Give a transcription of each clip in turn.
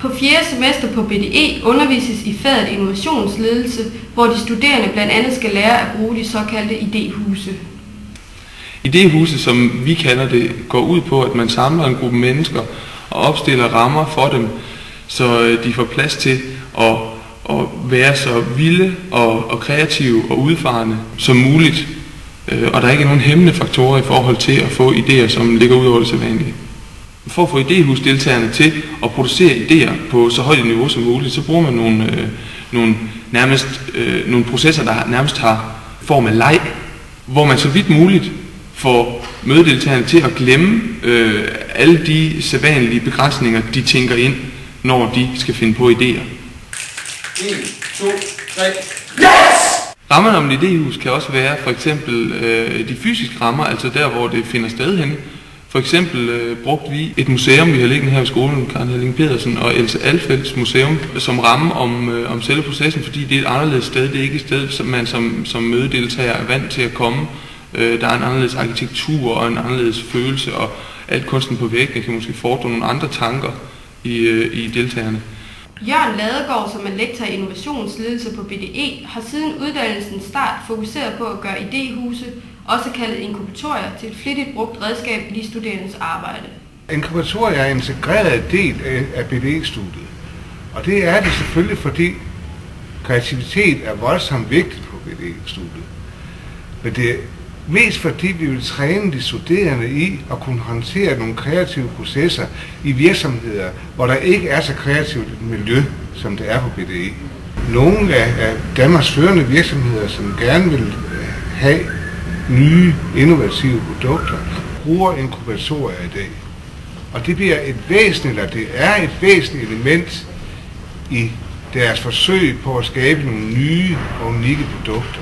På 4. semester på BDE undervises i faget innovationsledelse, hvor de studerende blandt andet skal lære at bruge de såkaldte idéhuse. Idéhuse, som vi kalder det, går ud på, at man samler en gruppe mennesker og opstiller rammer for dem, så de får plads til at være så vilde og kreative og udfarende som muligt. Og der er ikke nogen hæmmende faktorer i forhold til at få idéer, som ligger ud over det sædvanlige. For at få idéhusdeltagerne til at producere idéer på så højt et niveau som muligt, så bruger man nogle processer, der nærmest har form af leg, hvor man så vidt muligt får mødedeltagerne til at glemme alle de sædvanlige begrænsninger, de tænker ind, når de skal finde på idéer. 1, 2, 3. Yes! Rammerne om et idéhus kan også være for eksempel de fysiske rammer, altså der, hvor det finder sted henne. For eksempel brugte vi et museum, vi har liggende her ved skolen, Karen Helling Pedersen og Else Alfeldts museum, som ramme om selve processen, fordi det er et anderledes sted. Det er ikke et sted, som man som mødedeltager er vant til at komme. Der er en anderledes arkitektur og en anderledes følelse, og alt kunsten på væggene kan måske fordre nogle andre tanker i deltagerne. Jørgen Ladegaard, som er lektor i innovationsledelse på BDE, har siden uddannelsens start fokuseret på at gøre idéhuse, også kaldet inkubatorier, til et flittigt brugt redskab i de studerendes arbejde. Inkubatorier er en integreret del af BDE-studiet, og det er det selvfølgelig, fordi kreativitet er voldsomt vigtigt på BDE-studiet. Men det er mest fordi vi vil træne de studerende i at kunne håndtere nogle kreative processer i virksomheder, hvor der ikke er så kreativt et miljø, som det er på BDE. Nogle af Danmarks førende virksomheder, som gerne vil have nye, innovative produkter, bruger inkubatorer i dag. Og det bliver et væsentligt element i deres forsøg på at skabe nogle nye og unikke produkter.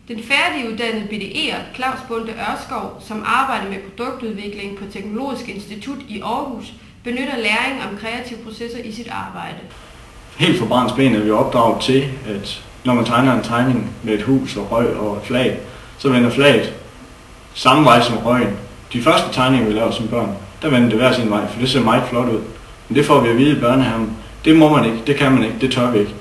Den færdiguddannede BDE'er Claus Bunde Ørskov, som arbejder med produktudvikling på Teknologisk Institut i Aarhus, benytter læring om kreative processer i sit arbejde. Helt fra barnsben er vi opdraget til, at når man tegner en tegning med et hus og røg og et flag, så vender flaget samme vej som røgen. De første tegninger, vi laver som børn, der vender det hver sin vej, for det ser meget flot ud. Men det får vi at vide i børnehaven. Det må man ikke, det kan man ikke, det tør vi ikke.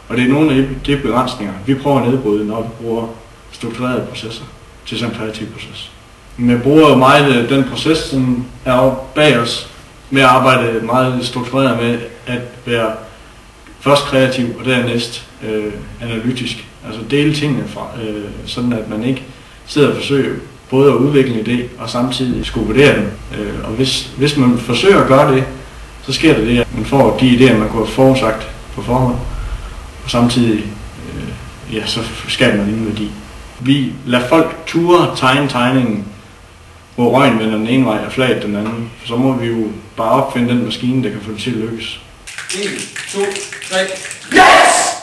Og det er nogle af de begrænsninger, vi prøver at nedbryde, når vi bruger strukturerede processer til sådan en kreativ proces. Vi bruger jo meget den proces, som er bag os, med at arbejde meget struktureret med at være først kreativ og dernæst analytisk. Altså dele tingene fra, sådan at man ikke sidder og forsøger både at udvikle en idé og samtidig skulle vurdere den. Og hvis man forsøger at gøre det, så sker det det, at man får de idéer, man kunne have forudsagt på forhånd, og samtidig så skaber man ingen værdi. Vi lader folk ture tegne tegningen, hvor røgen vender den ene vej og flaget den anden. Så må vi jo bare opfinde den maskine, der kan få det til at lykkes. 1, 2, 3. Yes!